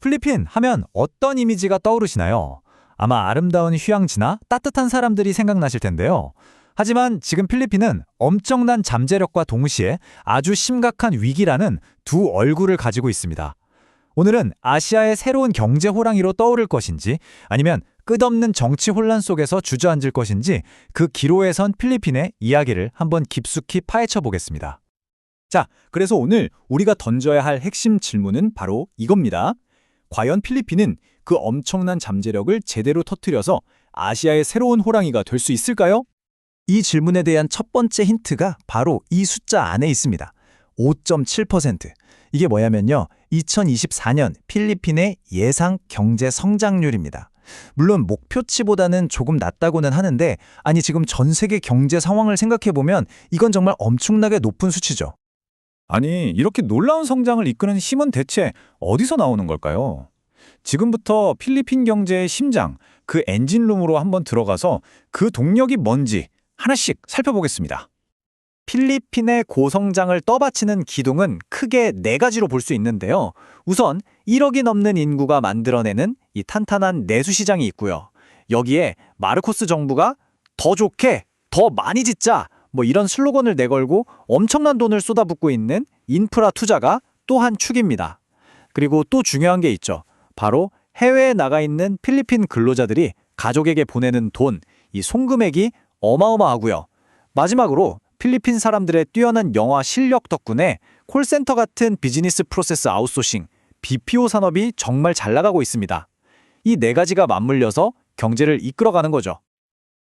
필리핀 하면 어떤 이미지가 떠오르시나요? 아마 아름다운 휴양지나 따뜻한 사람들이 생각나실 텐데요. 하지만 지금 필리핀은 엄청난 잠재력과 동시에 아주 심각한 위기라는 두 얼굴을 가지고 있습니다. 오늘은 아시아의 새로운 경제 호랑이로 떠오를 것인지 아니면 끝없는 정치 혼란 속에서 주저앉을 것인지 그 기로에 선 필리핀의 이야기를 한번 깊숙이 파헤쳐 보겠습니다. 자, 그래서 오늘 우리가 던져야 할 핵심 질문은 바로 이겁니다. 과연 필리핀은 그 엄청난 잠재력을 제대로 터뜨려서 아시아의 새로운 호랑이가 될 수 있을까요? 이 질문에 대한 첫 번째 힌트가 바로 이 숫자 안에 있습니다. 5.7%. 이게 뭐냐면요. 2024년 필리핀의 예상 경제 성장률입니다. 물론 목표치보다는 조금 낮다고는 하는데 아니 지금 전 세계 경제 상황을 생각해보면 이건 정말 엄청나게 높은 수치죠. 아니, 이렇게 놀라운 성장을 이끄는 힘은 대체 어디서 나오는 걸까요? 지금부터 필리핀 경제의 심장, 그 엔진룸으로 한번 들어가서 그 동력이 뭔지 하나씩 살펴보겠습니다. 필리핀의 고성장을 떠받치는 기둥은 크게 네 가지로 볼 수 있는데요. 우선 1억이 넘는 인구가 만들어내는 이 탄탄한 내수 시장이 있고요. 여기에 마르코스 정부가 더 좋게, 더 많이 짓자 뭐 이런 슬로건을 내걸고 엄청난 돈을 쏟아붓고 있는 인프라 투자가 또 한 축입니다. 그리고 또 중요한 게 있죠. 바로 해외에 나가 있는 필리핀 근로자들이 가족에게 보내는 돈, 이 송금액이 어마어마하고요. 마지막으로 필리핀 사람들의 뛰어난 영어 실력 덕분에 콜센터 같은 비즈니스 프로세스 아웃소싱, BPO 산업이 정말 잘 나가고 있습니다. 이 네 가지가 맞물려서 경제를 이끌어가는 거죠.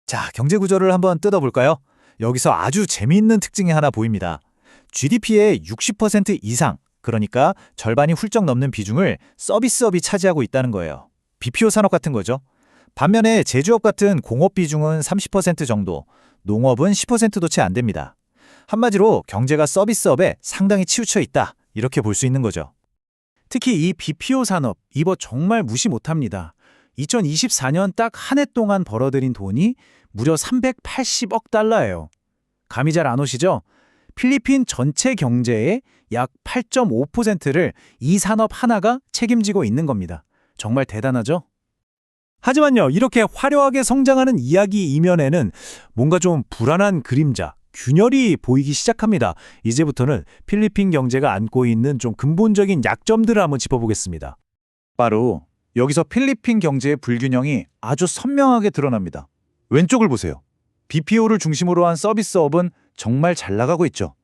자, 경제 구조를 한번 뜯어볼까요? 여기서 아주 재미있는 특징이 하나 보입니다. GDP의 60% 이상, 그러니까 절반이 훌쩍 넘는 비중을 서비스업이 차지하고 있다는 거예요. BPO 산업 같은 거죠. 반면에 제조업 같은 공업 비중은 30% 정도, 농업은 10%도 채 안 됩니다. 한마디로 경제가 서비스업에 상당히 치우쳐 있다, 이렇게 볼 수 있는 거죠. 특히 이 BPO 산업, 이거 정말 무시 못합니다. 2024년 딱 한 해 동안 벌어들인 돈이 무려 380억 달러예요. 감이 잘 안 오시죠? 필리핀 전체 경제의 약 8.5%를 이 산업 하나가 책임지고 있는 겁니다. 정말 대단하죠? 하지만요, 이렇게 화려하게 성장하는 이야기 이면에는 뭔가 좀 불안한 그림자, 균열이 보이기 시작합니다. 이제부터는 필리핀 경제가 안고 있는 좀 근본적인 약점들을 한번 짚어보겠습니다. 바로 여기서 필리핀 경제의 불균형이 아주 선명하게 드러납니다. 왼쪽을 보세요. BPO를 중심으로 한 서비스업은 정말 잘 나가고 있죠.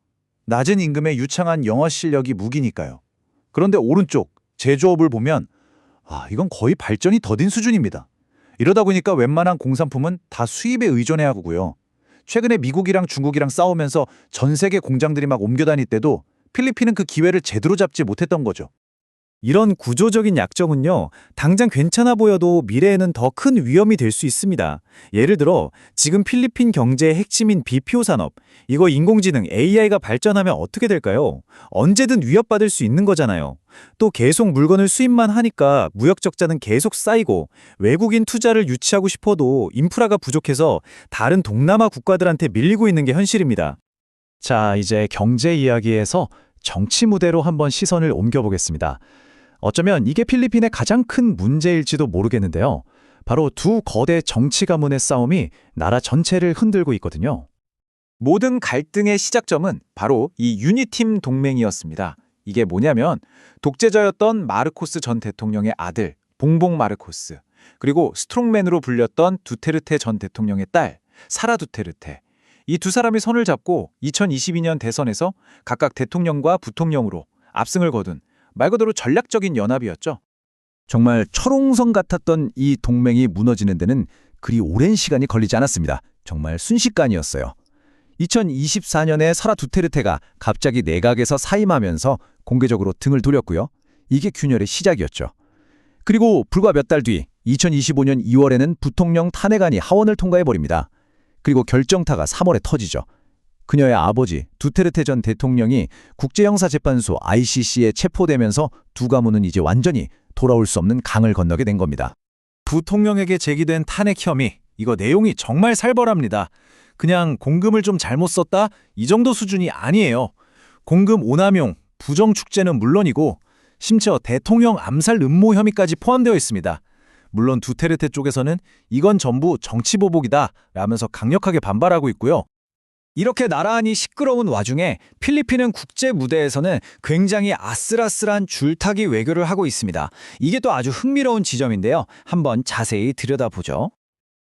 낮은 임금에 유창한 영어 실력이 무기니까요. 그런데 오른쪽 제조업을 보면 이건 거의 발전이 더딘 수준입니다. 이러다 보니까 웬만한 공산품은 다 수입에 의존해야 하고요. 최근에 미국이랑 중국이랑 싸우면서 전 세계 공장들이 막 옮겨 다닐 때도 필리핀은 그 기회를 제대로 잡지 못했던 거죠. 이런 구조적인 약점은요, 당장 괜찮아 보여도 미래에는 더 큰 위험이 될 수 있습니다. 예를 들어 지금 필리핀 경제의 핵심인 BPO 산업, 이거 인공지능 AI가 발전하면 어떻게 될까요? 언제든 위협받을 수 있는 거잖아요. 또 계속 물건을 수입만 하니까 무역 적자는 계속 쌓이고 외국인 투자를 유치하고 싶어도 인프라가 부족해서 다른 동남아 국가들한테 밀리고 있는 게 현실입니다. 자, 이제 경제 이야기에서 정치 무대로 한번 시선을 옮겨보겠습니다. 어쩌면 이게 필리핀의 가장 큰 문제일지도 모르겠는데요. 바로 두 거대 정치 가문의 싸움이 나라 전체를 흔들고 있거든요. 모든 갈등의 시작점은 바로 이 유니팀 동맹이었습니다. 이게 뭐냐면 독재자였던 마르코스 전 대통령의 아들 봉봉 마르코스, 그리고 스트롱맨으로 불렸던 두테르테 전 대통령의 딸 사라 두테르테, 이 두 사람이 손을 잡고 2022년 대선에서 각각 대통령과 부통령으로 압승을 거둔 말 그대로 전략적인 연합이었죠. 정말 철옹성 같았던 이 동맹이 무너지는 데는 그리 오랜 시간이 걸리지 않았습니다. 정말 순식간이었어요. 2024년에 사라 두테르테가 갑자기 내각에서 사임하면서 공개적으로 등을 돌렸고요. 이게 균열의 시작이었죠. 그리고 불과 몇 달 뒤 2025년 2월에는 부통령 탄핵안이 하원을 통과해버립니다. 그리고 결정타가 3월에 터지죠. 그녀의 아버지 두테르테 전 대통령이 국제형사재판소 ICC에 체포되면서 두 가문은 이제 완전히 돌아올 수 없는 강을 건너게 된 겁니다. 부통령에게 제기된 탄핵 혐의, 이거 내용이 정말 살벌합니다. 그냥 공금을 좀 잘못 썼다? 이 정도 수준이 아니에요. 공금 오남용, 부정축제는 물론이고 심지어 대통령 암살 음모 혐의까지 포함되어 있습니다. 물론 두테르테 쪽에서는 이건 전부 정치보복이다 라면서 강력하게 반발하고 있고요. 이렇게 나란히 시끄러운 와중에 필리핀은 국제 무대에서는 굉장히 아슬아슬한 줄타기 외교를 하고 있습니다. 이게 또 아주 흥미로운 지점인데요. 한번 자세히 들여다보죠.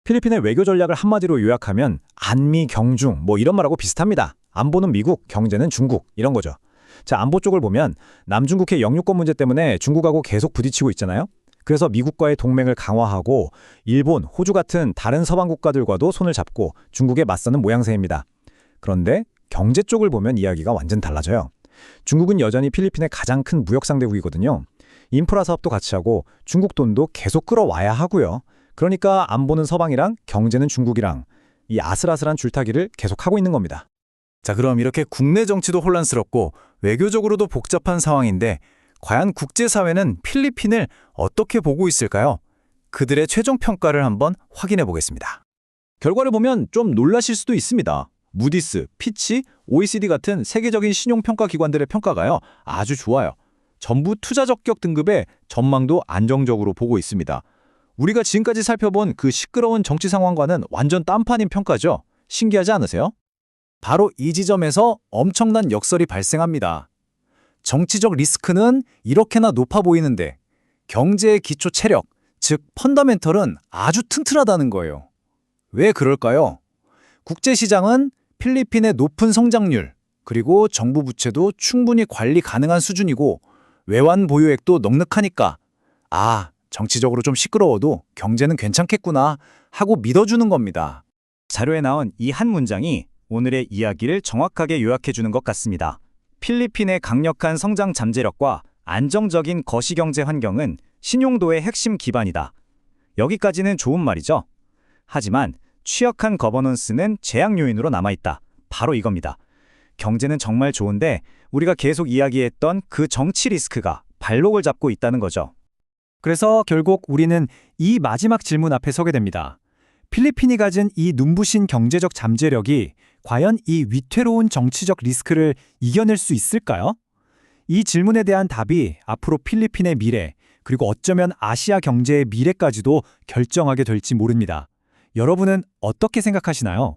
필리핀의 외교 전략을 한마디로 요약하면 안미 경중 뭐 이런 말하고 비슷합니다. 안보는 미국, 경제는 중국 이런 거죠. 자, 안보 쪽을 보면 남중국해 영유권 문제 때문에 중국하고 계속 부딪히고 있잖아요. 그래서 미국과의 동맹을 강화하고 일본, 호주 같은 다른 서방 국가들과도 손을 잡고 중국에 맞서는 모양새입니다. 그런데 경제 쪽을 보면 이야기가 완전 달라져요. 중국은 여전히 필리핀의 가장 큰 무역 상대국이거든요. 인프라 사업도 같이 하고 중국 돈도 계속 끌어와야 하고요. 그러니까 안보는 서방이랑 경제는 중국이랑 이 아슬아슬한 줄타기를 계속하고 있는 겁니다. 자, 그럼 이렇게 국내 정치도 혼란스럽고 외교적으로도 복잡한 상황인데 과연 국제사회는 필리핀을 어떻게 보고 있을까요? 그들의 최종 평가를 한번 확인해 보겠습니다. 결과를 보면 좀 놀라실 수도 있습니다. 무디스, 피치, OECD 같은 세계적인 신용평가 기관들의 평가가요, 아주 좋아요. 전부 투자 적격 등급의 전망도 안정적으로 보고 있습니다. 우리가 지금까지 살펴본 그 시끄러운 정치 상황과는 완전 딴판인 평가죠. 신기하지 않으세요? 바로 이 지점에서 엄청난 역설이 발생합니다. 정치적 리스크는 이렇게나 높아 보이는데 경제의 기초 체력, 즉 펀더멘털은 아주 튼튼하다는 거예요. 왜 그럴까요? 국제시장은 필리핀의 높은 성장률, 그리고 정부 부채도 충분히 관리 가능한 수준이고 외환 보유액도 넉넉하니까 정치적으로 좀 시끄러워도 경제는 괜찮겠구나 하고 믿어주는 겁니다. 자료에 나온 이 한 문장이 오늘의 이야기를 정확하게 요약해주는 것 같습니다. 필리핀의 강력한 성장 잠재력과 안정적인 거시경제 환경은 신용도의 핵심 기반이다. 여기까지는 좋은 말이죠. 하지만 취약한 거버넌스는 제약 요인으로 남아있다. 바로 이겁니다. 경제는 정말 좋은데 우리가 계속 이야기했던 그 정치 리스크가 발목을 잡고 있다는 거죠. 그래서 결국 우리는 이 마지막 질문 앞에 서게 됩니다. 필리핀이 가진 이 눈부신 경제적 잠재력이 과연 이 위태로운 정치적 리스크를 이겨낼 수 있을까요? 이 질문에 대한 답이 앞으로 필리핀의 미래, 그리고 어쩌면 아시아 경제의 미래까지도 결정하게 될지 모릅니다. 여러분은 어떻게 생각하시나요?